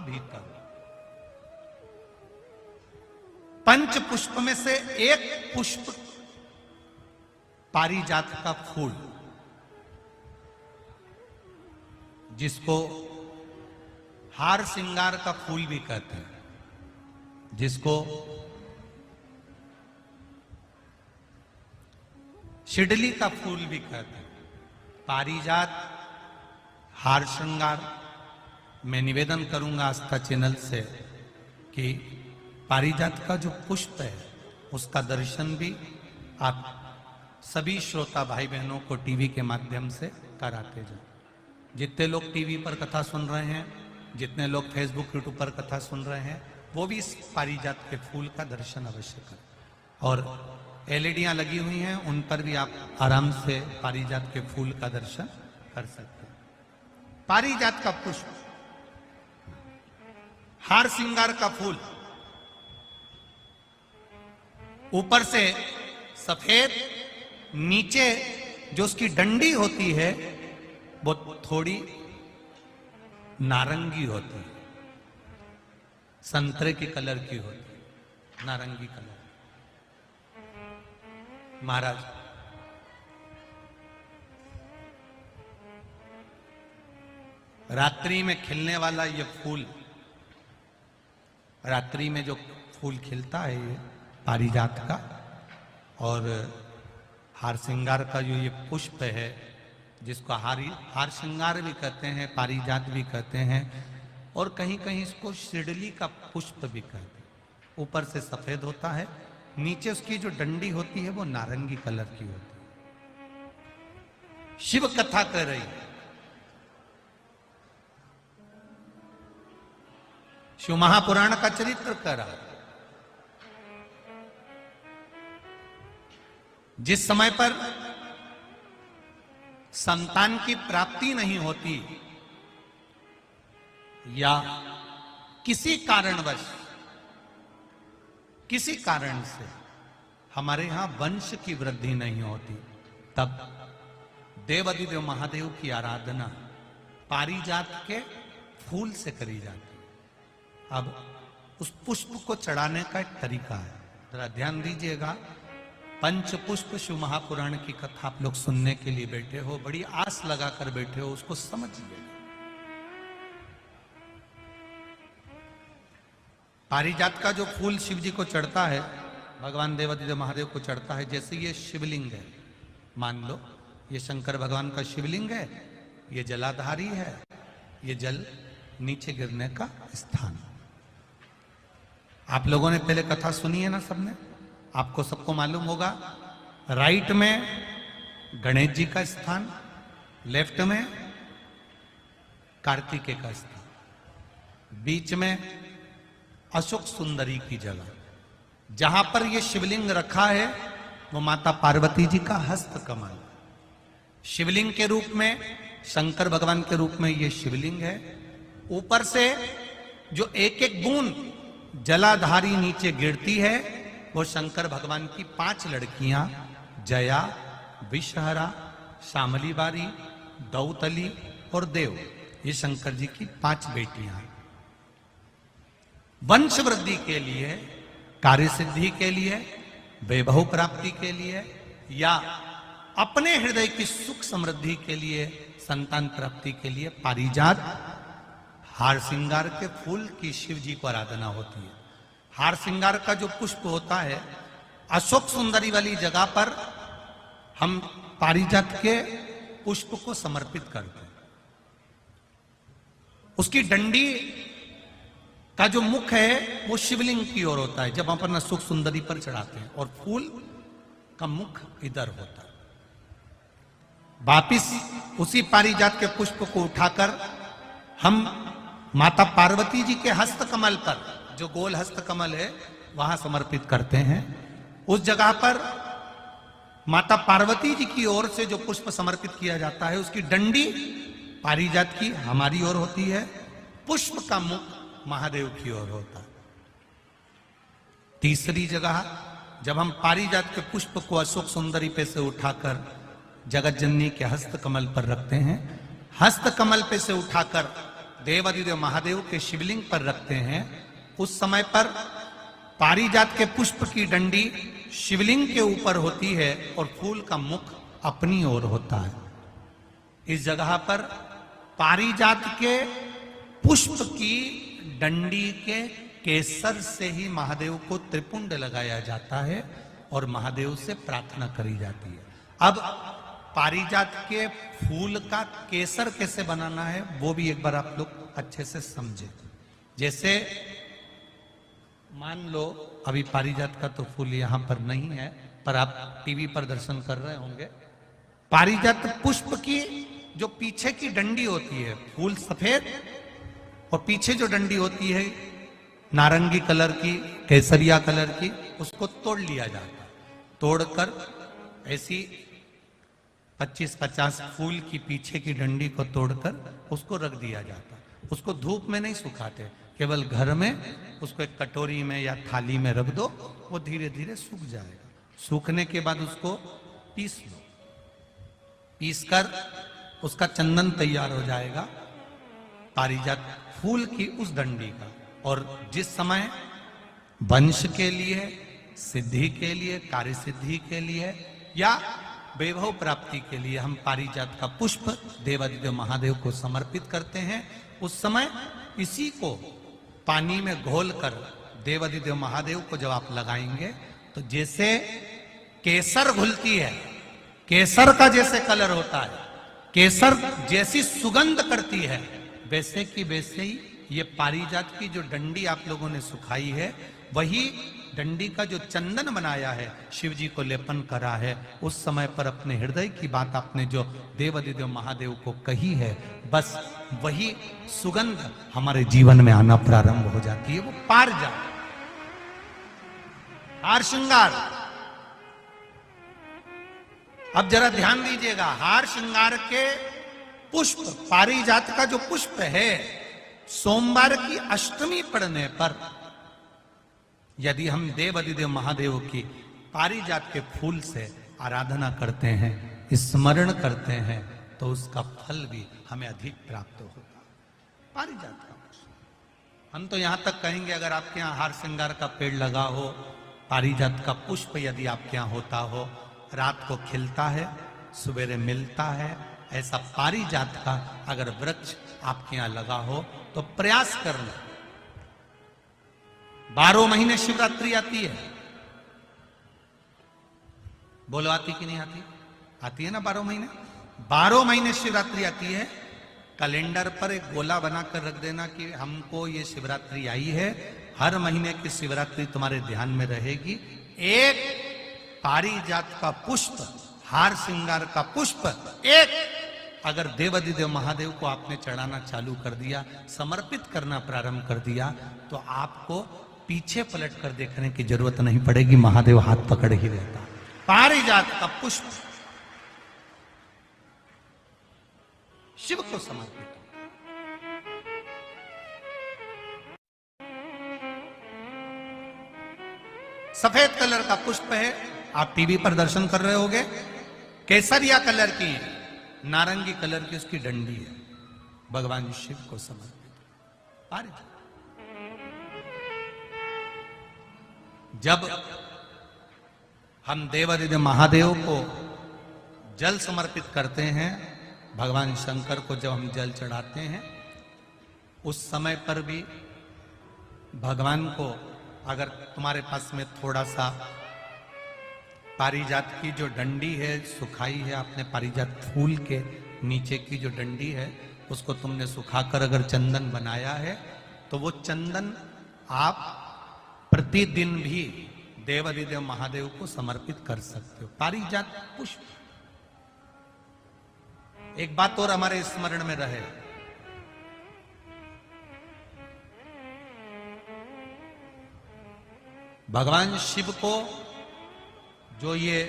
भीतर। पंच पुष्प में से एक पुष्प पारिजात का फूल, जिसको हार श्रृंगार का फूल भी कहते हैं, जिसको शिडली का फूल भी कहते हैं। पारिजात, हार श्रृंगार। मैं निवेदन करूंगा आस्था चैनल से कि पारिजात का जो पुष्प है उसका दर्शन भी आप सभी श्रोता भाई बहनों को टीवी के माध्यम से कराते जाओ। जितने लोग टीवी पर कथा सुन रहे हैं, जितने लोग फेसबुक यूट्यूब पर कथा सुन रहे हैं, वो भी इस पारिजात के फूल का दर्शन अवश्य करें। और एलईडियां लगी हुई हैं, उन पर भी आप आराम से पारिजात के फूल का दर्शन कर सकते हैं। पारिजात का पुष्प, हार श्रृंगार का फूल, ऊपर से सफेद, नीचे जो उसकी डंडी होती है वो थोड़ी नारंगी होती है, संतरे की कलर की होती है, नारंगी कलर। महाराज, रात्रि में खिलने वाला ये फूल, रात्रि में जो फूल खिलता है ये पारिजात का, और हार श्रृंगार का जो ये पुष्प है, जिसको हार श्रृंगार भी कहते हैं, पारिजात भी कहते हैं, और कहीं कहीं इसको शिडली का पुष्प भी कहते हैं। ऊपर से सफेद होता है, नीचे उसकी जो डंडी होती है वो नारंगी कलर की होती है। शिव कथा कर रही है, शिव महापुराण का चरित्र कर रहा है। जिस समय पर संतान की प्राप्ति नहीं होती या किसी कारणवश, किसी कारण से हमारे यहां वंश की वृद्धि नहीं होती, तब देवाधिदेव महादेव की आराधना पारिजात के फूल से करी जाती है। अब उस पुष्प को चढ़ाने का एक तरीका है, जरा ध्यान दीजिएगा। पंच पुष्प शिव महापुराण की कथा आप लोग सुनने के लिए बैठे हो, बड़ी आस लगाकर बैठे हो, उसको समझिए। पारिजात का जो फूल शिव जी को चढ़ता है, भगवान देवाधिदेव महादेव को चढ़ता है, जैसे ये शिवलिंग है, मान लो ये शंकर भगवान का शिवलिंग है, ये जलाधारी है, ये जल नीचे गिरने का स्थान। आप लोगों ने पहले कथा सुनी है ना सबने, आपको सबको मालूम होगा। राइट में गणेश जी का स्थान, लेफ्ट में कार्तिकेय का स्थान, बीच में अशोक सुंदरी की जगह। जहां पर यह शिवलिंग रखा है वो माता पार्वती जी का हस्त कमल, शिवलिंग के रूप में, शंकर भगवान के रूप में यह शिवलिंग है। ऊपर से जो एक एक बूंद जलाधारी नीचे गिरती है वो शंकर भगवान की 5 लड़कियां, जया, विषहरा, शामली बारी, दौतली और देव, ये शंकर जी की 5 बेटियां हैं। वंश वृद्धि के लिए, कार्य सिद्धि के लिए, वैभव प्राप्ति के लिए, या अपने हृदय की सुख समृद्धि के लिए, संतान प्राप्ति के लिए पारिजात, हार श्रृंगार के फूल की शिव जी को आराधना होती है। हार श्रृंगार का जो पुष्प होता है, अशोक सुंदरी वाली जगह पर हम पारिजात के पुष्प को समर्पित करते हैं। उसकी डंडी का जो मुख है वो शिवलिंग की ओर होता है जब हम अपना सुख सुंदरी पर चढ़ाते हैं, और फूल का मुख इधर होता है। वापिस उसी पारिजात के पुष्प को उठाकर हम माता पार्वती जी के हस्त कमल पर, जो गोल हस्त कमल है, वहां समर्पित करते हैं। उस जगह पर माता पार्वती जी की ओर से जो पुष्प समर्पित किया जाता है, उसकी डंडी पारिजात की हमारी ओर होती है, पुष्प का मुख महादेव की ओर होता है। तीसरी जगह जब हम पारिजात के पुष्प को अशोक सुंदरी पे से उठाकर जगत जननी के हस्त कमल पर रखते हैं, हस्त कमल पे से उठाकर देवादिदेव महादेव के शिवलिंग पर रखते हैं, उस समय पर पारिजात के पुष्प की डंडी शिवलिंग के ऊपर होती है और फूल का मुख अपनी ओर होता है। इस जगह पर पारिजात के पुष्प की डंडी के केसर से ही महादेव को त्रिपुंड लगाया जाता है और महादेव से प्रार्थना करी जाती है। अब पारिजात के फूल का केसर कैसे बनाना है वो भी एक बार आप लोग अच्छे से समझे। जैसे मान लो अभी पारिजात का तो फूल यहां पर नहीं है, पर आप टीवी पर दर्शन कर रहे होंगे। पारिजात पुष्प की जो पीछे की डंडी होती है, फूल सफेद और पीछे जो डंडी होती है नारंगी कलर की, केसरिया कलर की, उसको तोड़ लिया जाता है। तोड़कर ऐसी 25-50 फूल की पीछे की डंडी को तोड़कर उसको रख दिया जाता है। उसको धूप में नहीं सुखाते, केवल घर में उसको एक कटोरी में या थाली में रख दो, वो धीरे धीरे सूख जाएगा। सूखने के बाद उसको पीस लो, पीसकर उसका चंदन तैयार हो जाएगा पारिजात फूल की उस डंडी का। और जिस समय वंश के लिए, सिद्धि के लिए, कार्य सिद्धि के लिए या वैभव प्राप्ति के लिए हम पारिजात का पुष्प देवादिदेव महादेव को समर्पित करते हैं, उस समय इसी को पानी में घोलकर देवादिदेव महादेव को जब आप लगाएंगे तो जैसे केसर घुलती है, केसर का जैसे कलर होता है, केसर जैसी सुगंध करती है, वैसे की वैसे ही ये पारिजात की जो डंडी आप लोगों ने सुखाई है, वही डंडी का जो चंदन बनाया है, शिव जी को लेपन करा है, उस समय पर अपने हृदय की बात आपने जो देवादिदेव महादेव को कही है, बस वही सुगंध हमारे जीवन में आना प्रारंभ हो जाती है। वो पारिजात हार श्रृंगार। अब जरा ध्यान दीजिएगा, हार श्रृंगार के पुष्प, पारिजात का जो पुष्प है, सोमवार की अष्टमी पड़ने पर यदि हम देवादिदेव महादेव की पारिजात के फूल से आराधना करते हैं, स्मरण करते हैं, तो उसका फल भी हमें अधिक प्राप्त होगा। पारिजात का पुष्प, हम तो यहां तक कहेंगे अगर आपके यहां हार श्रृंगार का पेड़ लगा हो, पारिजात का पुष्प यदि आपके यहां होता हो, रात को खिलता है, सवेरे मिलता है, ऐसा पारिजात का अगर वृक्ष आपके यहां लगा हो तो प्रयास करना। 12 महीने शिवरात्रि आती है, बोलो आती कि नहीं आती? आती है ना 12 महीने। 12 महीने शिवरात्रि आती है। कैलेंडर पर एक गोला बनाकर रख देना कि हमको ये शिवरात्रि आई है, हर महीने की शिवरात्रि तुम्हारे ध्यान में रहेगी। एक पारिजात का पुष्प, हार श्रृंगार का पुष्प, एक अगर देवादिदेव महादेव को आपने चढ़ाना चालू कर दिया, समर्पित करना प्रारंभ कर दिया, तो आपको पीछे पलट कर देखने की जरूरत नहीं पड़ेगी, महादेव हाथ पकड़ ही रहता। पारिजात का पुष्प शिव को समर्पित। सफेद कलर का पुष्प है, आप टीवी पर दर्शन कर रहे होंगे। केसरिया कलर की, नारंगी कलर की उसकी डंडी है, भगवान शिव को समर्पित पारिजात। जब हम देवादिदेव महादेव को जल समर्पित करते हैं, भगवान शंकर को जब हम जल चढ़ाते हैं, उस समय पर भी भगवान को, अगर तुम्हारे पास में थोड़ा सा पारिजात की जो डंडी है सुखाई है, आपने पारिजात फूल के नीचे की जो डंडी है उसको तुमने सुखाकर अगर चंदन बनाया है, तो वो चंदन आप प्रतिदिन भी देवादिदेव महादेव को समर्पित कर सकते हो। पारिजात पुष्प। एक बात और हमारे स्मरण में रहे, भगवान शिव को जो ये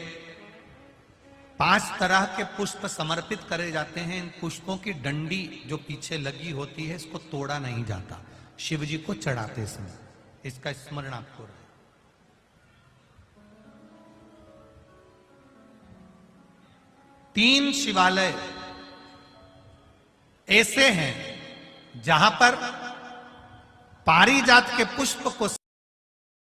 5 तरह के पुष्प समर्पित करे जाते हैं, इन पुष्पों की डंडी जो पीछे लगी होती है, इसको तोड़ा नहीं जाता, शिव जी को चढ़ाते समय। इसका स्मरण आपको रहे। तीन शिवालय ऐसे हैं जहां पर पारिजात के पुष्प को